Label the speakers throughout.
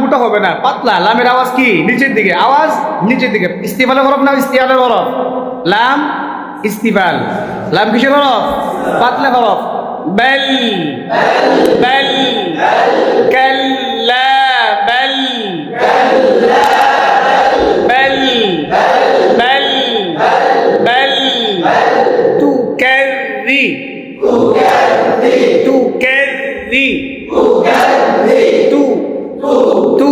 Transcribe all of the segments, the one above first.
Speaker 1: মোটা হবে না, পাতলা। লামের আওয়াজ কি? নিচের দিকে, আওয়াজ নিচের দিকে। ইস্তিফালের হরফ না ইস্তিহালের হরফ? লাম ইস্তিফাল। লাম কিসের হরফ? পাতলা হরফ। বেল বেল কাল্লা বেল বেল বেল বেল তুকাররি তুকাররি তু তু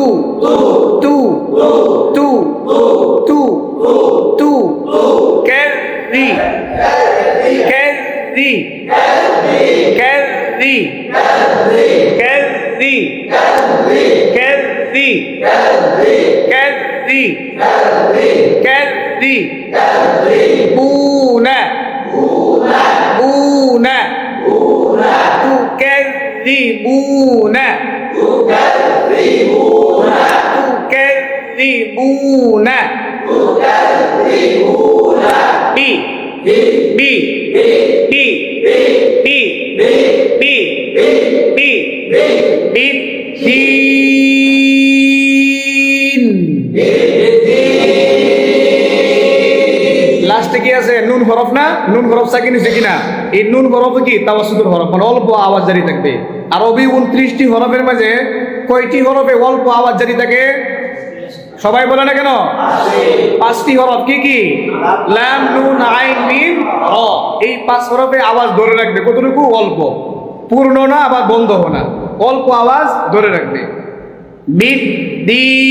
Speaker 1: তু তু তু তু কাররি কাররি কাররি কাররি কাররি কাররি কাররি বুনা বুনা তুকাররিবুনা তুকাররিবুনা বি বি বি বি বি বি বিদ্দিন। লাস্টে কি আছে? নুন হরফ না? নুন হরফ সাকিন হয়েছে কিনা? এই নুন হরফ কি তাওয়াসসুতুল হরফ, মানে অল্প আওয়াজ জারি থাকবে। আরবি 29টি হরফের মাঝে কয়টি হরফে অল্প আওয়াজ জারি থাকে? সবাই বলে না কেন? 5টি হরফ। কি কি? লাম নুন আইন মিম র। এই 5 হরফে আওয়াজ ধরে রাখবে। কতটুকু? অল্প, পূর্ণ না আবার বন্ধ না, অল্প আওয়াজ ধরে রাখবে। বিদ্দিন